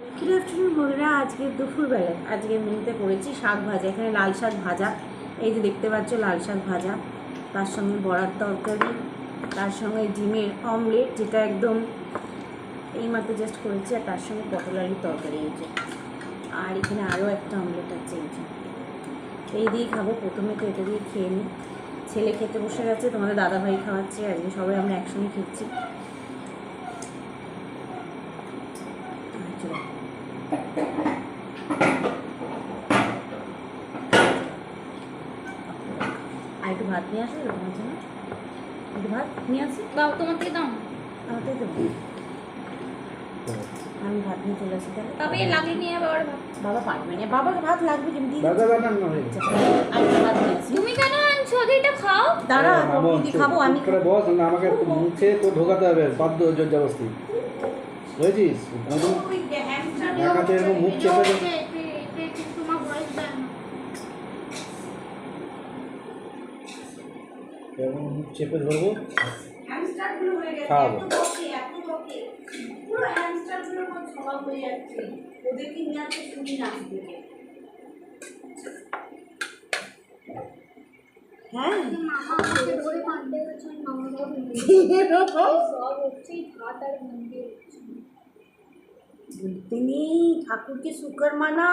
Good afternoon বন্ধুরা। আজকে দুপুরবেলায় আজকে মেনুতে করেছি শাক ভাজা। এখানে লাল শাক ভাজা, এই যে দেখতে পাচ্ছ লাল শাক ভাজা, তার সঙ্গে বড়ার তরকারি, তার সঙ্গে ডিমের অমলেট যেটা একদম এইমাত্র জাস্ট করেছি, আর তার সঙ্গে পটল আলুর তরকারি হয়েছে। আর এখানে আরও একটা অমলেট আছে, এই দিয়েই খাবো। প্রথমে তো এটা দিয়ে খেয়ে নিই। ছেলে খেতে বসে গেছে, তোমাদের দাদাভাই খাওয়াচ্ছে, আজকে সবাই আমরা একসঙ্গে খেয়েছি। আর একটু ভাত নিয়ে আসো তোমার জন্য, একটু ভাত নিয়ে আসি। বাবা তোমাকে দাও, আমাকে দেবো, আমি ভাত নিয়ে চলে আসি। তাহলে তবে লাগিয়ে নিয়ে বাবার ভাত। বাবা পারবে না, বাবাকে ভাত লাগবে কিন্তু তুমি কেন আনছো? এটা খাও। দাঁড়া দিদি খাবো আমি। বস না, আমাকে মুছে তো ঢোকাতে হবে বাধ্য জবরদস্তি, বুঝেছিস? এরকম মুখ চেপে তোমার ভয়েস দেয় না। এরকম মুখ চেপে ধরবো, হ্যামস্টারগুলো হয়ে গেছে, খাওয়াবো। এত বকে পুরো হ্যামস্টারগুলোর মতো স্বভাব হয়ে যাচ্ছে। ওদেরকে নিয়ে আসতে শুনি না থেকে। হ্যাঁ মামা আমাকে ধরে কাঁদতে গেছে, মামা সব হচ্ছে ভাত আর মন্দির হচ্ছে। বলতে নেই, ঠাকুরকে শুকর মানা।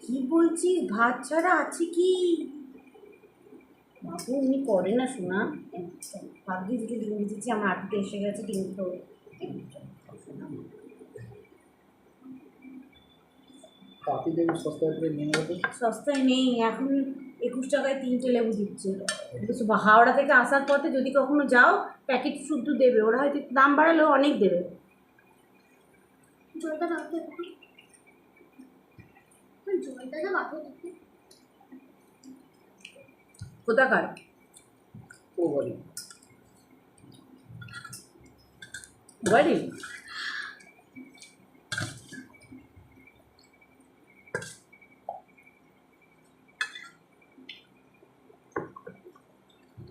কি বলছিস? ভাত ছাড়া আছে কি? বাবু উনি করে না শোনা। ভাগ্যে দিকে ডিম দিচ্ছি, আমার আটুতে এসে গেছে ডিম তো। সস্তায় নেই এখন, 21 টাকায় 3টে লেবু দিচ্ছে। হাওড়া থেকে আসার পথে যদি কখনো যাও প্যাকেট শুদ্ধ দেবে, ওরা হয়তো দাম বাড়ালেও অনেক দেবে। জলটা দাও তো একটু, জলটা দাও বাকি। কোথাকার ও বলি বাড়ি?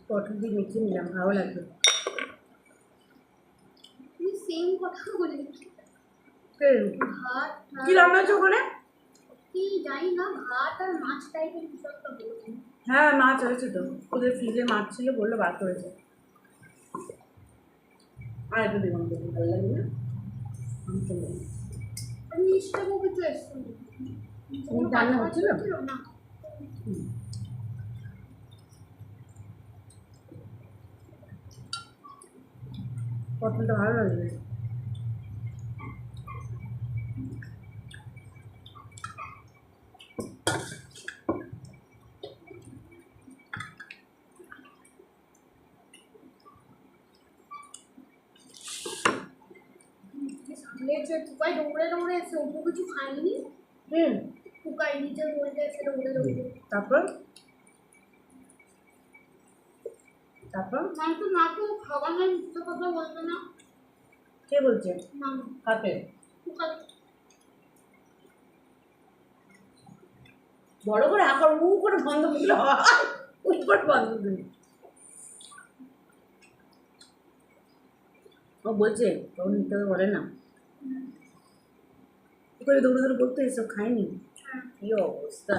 পটল দিয়ে মেখে নিলাম, ভালো লাগবে। তুমি সেম কথা বলে ভাত কি রান্না হচ্ছে ওখানে? কি জানি না, ভাত আর মাছ টাইপের কিছু একটা বলছি। হ্যাঁ মাছ হয়েছে তো, ওদের ফ্রিজে মাছ ছিল, বললো বার করেছে। আর একটু দেবেন, ভালো লাগবে না? আমি মিষ্টি মুখে চলে এসেছি। রান্না হচ্ছিল না, পটলটা ভালো লাগবে। সামনে টুকাই দৌড়ে দৌড়ে এসে অন্য কিছু খাইনি। টুকাই নিচে দৌড়ে এসে দৌড়ে দৌড়ে। তারপর তারপর মাকে মাকে খাবার না মিথ্যে কথা বলবে না। কে বলছে? মামা কাকে? টুকাই বড় করে আঁকড় উ করে বন্ধ করলে উঠ করে বন্ধ করবে। ও বলছে তখন নিতে বলে না, কি করে দৌড়ে দৌড়ে করতে এসব খাইনি। কি অবস্থা!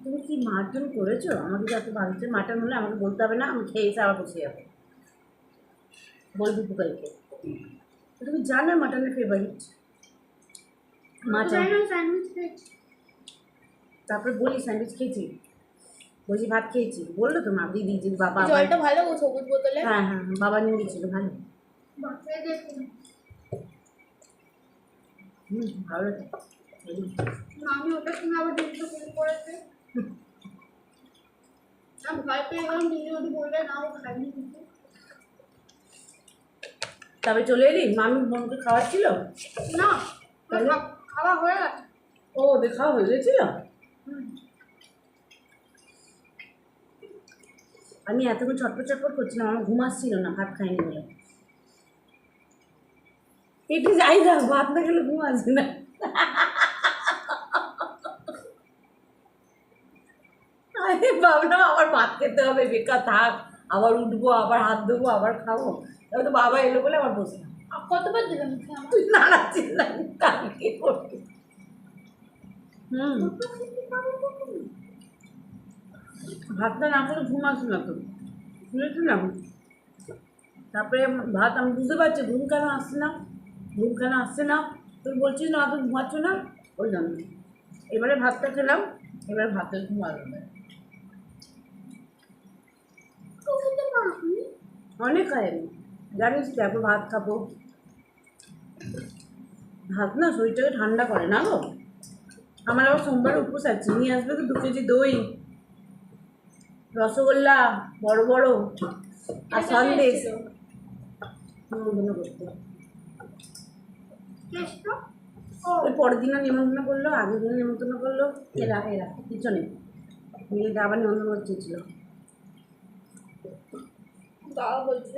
তুমি কি মাটন করেছো? আমাকে যত বাড়িতে মাটন হলে আমাকে বলতে হবে না, আমি খেয়ে এসে আবার বসে যাবো, বলবি পুকাইকে। তুমি জানো মাটনের ফেভারিট মাছ। স্যান্ডউইচ খেয়েছি। তারপরে বলি স্যান্ডউইচ খেয়েছি, বলছি ভাত খেয়েছি, বললো তো মা দিদি যে বাবা। জলটা ভালো সবুজ বোতলে। হ্যাঁ হ্যাঁ বাবা নিয়ে গেছিল, ভালো। বাচ্চায় দেখুন ভালো লাগে। আমি ওটা কিনে আবার ডিমটা ফোন করেছে। আমি ভয় পেয়ে গেলাম, দিদি ওটি বললে না ও খাইনি কিন্তু। তবে চলে এলি? মামি বোনকে খাওয়াচ্ছিল না, তাহলে? খাওয়া হয়ে গেছে। ও ওদের খাওয়া হয়ে গেছিল। আমি এতক্ষণ ছটপট ছটপট করছিলাম, আমার ঘুম আসছিল না, ভাত খাইনি বলে। পেটে যাই না, ভাত না খেলে ঘুম আসবে না। আমি ভাবলাম আবার ভাত খেতে হবে, বেকার থাক, আবার উঠবো, আবার হাত ধোবো, আবার খাবো। তবে তো বাবা এলো বলে আবার বসলাম। কতবার দেবেন না না চিল্লাই কালকে করবি। ভাতটা না খেলে ঘুম আসে না তো, শুনেছিলাম। তারপরে ভাত আমি বুঝতে পারছি ঘুম কেন আসছে না, ঘুম কেন আসছে না, তুই বলছিস না তুই ঘুমাচ্ছ না, ওই জন্য। এবারে ভাতটা খেলাম, এবার ভাতের ঘুম আসবে না। অনেক খাই আমি, জানিস তো, এখন ভাত খাবো। ভাত না শরীরটাকে ঠান্ডা করে না গো। আমার আবার সোমবার উপোস আছে, নিয়ে আসবে তো 2 কেজি দই, রসগোল্লা বড় বড়, আর সন্দেশ নিমন্ত্রণ করতে। ওই পরের দিনও নিমন্ত্রণ করলো, আগের দিনও নিমন্ত্রণ করলো, এরা এরা পিছনে মেয়েটা আবার নিমন্ত্রণ করছিল। বাবা বলছিল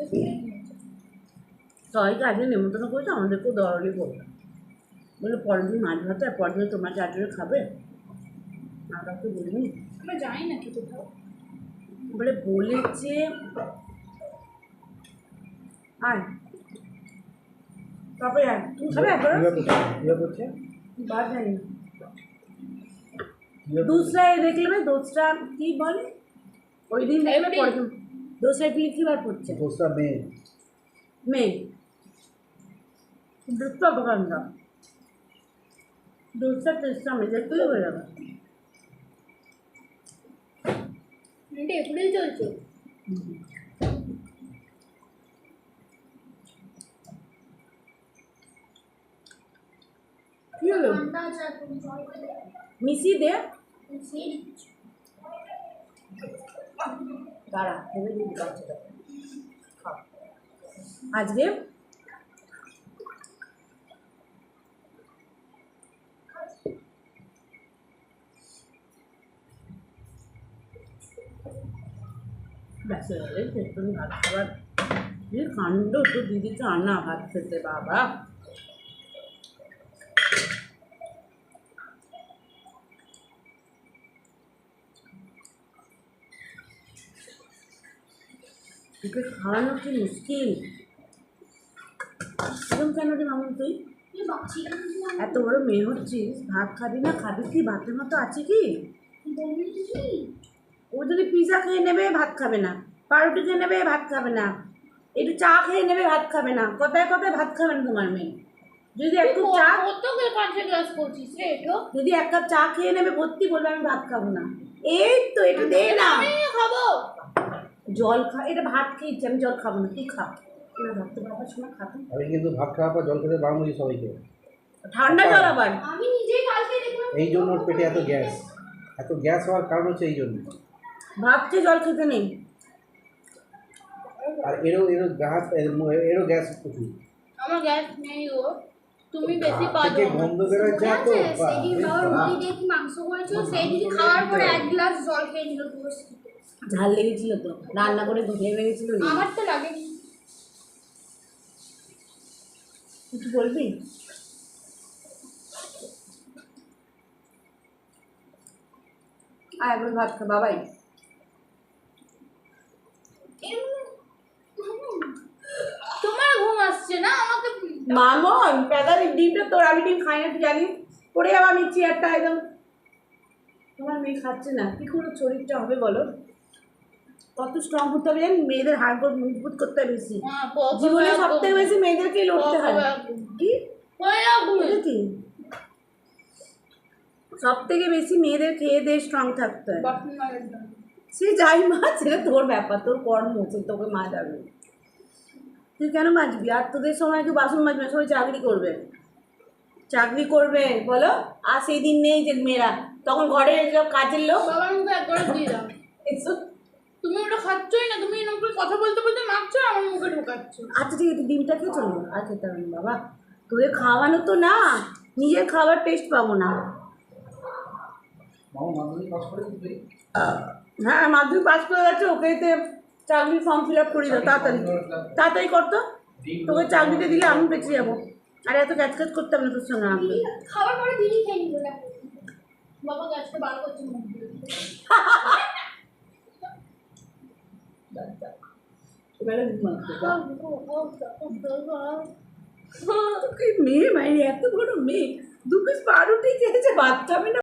সবাইকে আজকে নিমন্ত্রণ করেছে, আমাদেরকেও দরলি করবে, বলে পরের দিন মাছ ভাতে, আর পরের দিন তোমার চাটুরে খাবে, আমরা তো বলিনি। আমরা জানি না কি কোথাও। বলে বলেছে আর তারপরে আর তুমি খাবে একবার করছে বাদ জানি না। दूसरा ये देख लेবে, दूसरा কি বলে ওই দিন দেখবে পরের দিন दूसरा এপ্রিল কি বার পড়ছে, दूसरा मई মে, दूसरा দোকানটা दूसरा तीसरा মে দেখতেই হয়ে যাবে। এটা এপ্রিল চলছে। কি হলো ঠান্ডা আছে এখন জল খেলে মিশি দে, সেই দিচ্ছি। দাঁড়া ভেবে দিই বাচ্চাটা খাও। আজকে ব্যাস হয়ে গেলে তুমি ভাত খাবার, এই কাণ্ড তো দিদিকে আনা ভাত খেতে বাবা। তোকে খাওয়ানো কি মুশকিল, এরকম কেন রে মামুন তুই এই বাচ্চি এত বড় মেয়ে হচ্ছিস, ভাত খাবি না, খাবি কি ভাতের মতো আছে কি? বললি কি ও যদি পিৎজা খেয়ে নেবে ভাত খাবে না, পাউরুটি খেয়ে নেবে ভাত খাবে না, একটু চা খেয়ে নেবে ভাত খাবে না, কথায় কথায় ভাত খাবে না তোমার মেয়ে। যদি এক কাপ চা, কত করে কাঁচা গ্লাস করছিস রে এটো? যদি এক কাপ চা খেয়ে নেবে ভর্তি বলবে আমি ভাত খাবো না। এই তো এটা দে না, আমি খাবো। জল খা, এটা ভাত খেয়েছি আমি জল খাবো না, তুই খা না, ভাত তো বাবার সময় খাবো। আমি কিন্তু ভাত খাওয়ার পর জল খেতে বারণ করি সবাইকে, ঠান্ডা জল আবার, আমি নিজেই কালকে দেখলাম এই জন্য ওর পেটে এত গ্যাস হওয়ার কারণ হচ্ছে এই জন্য। ভাত খেয়ে জল খেতে নেই। আর এরও গ্যাস প্রচুর, আমার গ্যাস নেই গো, তুমি বেশি থেকে পারো। গন্ধ বেরোচ্ছে এত, সেদিন বাবা রুটি দিয়ে কি মাংস করেছিল, সেই দিন খাওয়ার পরে 1 গ্লাস জল খেয়ে নিল পুরো। ঝাল লেগেছিল তো, রান্না করে ধুয়ে লেগেছিল। আমার তো লাগেনি। কিছু বলবি? আর একবার ভাত খা বাবাই। তোমার ঘুম আসছে না, আমাকে মামন প্যাদারি ডিমটা তোর, আমি ডিম খাই না তুই জানিস, পড়ে যাবো আমি চেয়ারটা একদম। তোমার মেয়ে খাচ্ছে না, কি করে শরীরটা হবে বলো, কত স্ট্রং হতে হবে জানি, মেয়েদের হাড় গোড় মজবুত করতে হবে বেশি, জীবনে সব থেকে বেশি মেয়েদেরকেই লড়তে হয়। কি এটা কি সব থেকে বেশি মেয়েদের খেয়ে দিয়ে স্ট্রং থাকতে হয়। সে যাই মা, সেটা তোর ব্যাপার, তোর কর্ম, সে তোকে মা যাবে, তুই কেন মাজবি? আর তোদের সময় কেউ বাসন মাজবে না, সবাই চাকরি করবে, চাকরি করবে বলো। আর সেই দিন নেই যে মেয়েরা তখন ঘরে সব কাজের লোক। বাবার মুখে একবার দিয়ে দাও। এসব তুমি ওটা খাচ্ছই না, তুমি এরকম করে কথা বলতে বলতে মাখছো আর আমার মুখে ঢোকাচ্ছ। আচ্ছা ঠিক আছে, ডিমটা খেয়ে চলো, আর খেতে হবে না বাবা, তোদের খাওয়ানো তো না, নিজের খাবার টেস্ট পাবো না। হ্যাঁ মাধ্যমিক পাস করে গেছে, ওকে এতে চাকরির ফর্ম ফিল আপ করে দাও তাড়াতাড়ি, তাড়াতাড়ি করতো, তোকে চাকরিতে দিলে আমি বেঁচে যাবো, আর এত ক্যাচ ক্যাচ করতে হবে না তোর সঙ্গে আমি। খাবার পরে দিদি খেয়ে নিল, বাবা গ্যাসটা বার করছে মুখ দিয়ে। এবারে ঘুমাচ্ছে। মেয়ে মায়ের এত বড় মেয়ে 2 পিস পাউরুটি খেয়েছে বাচ্চা মেয়ে না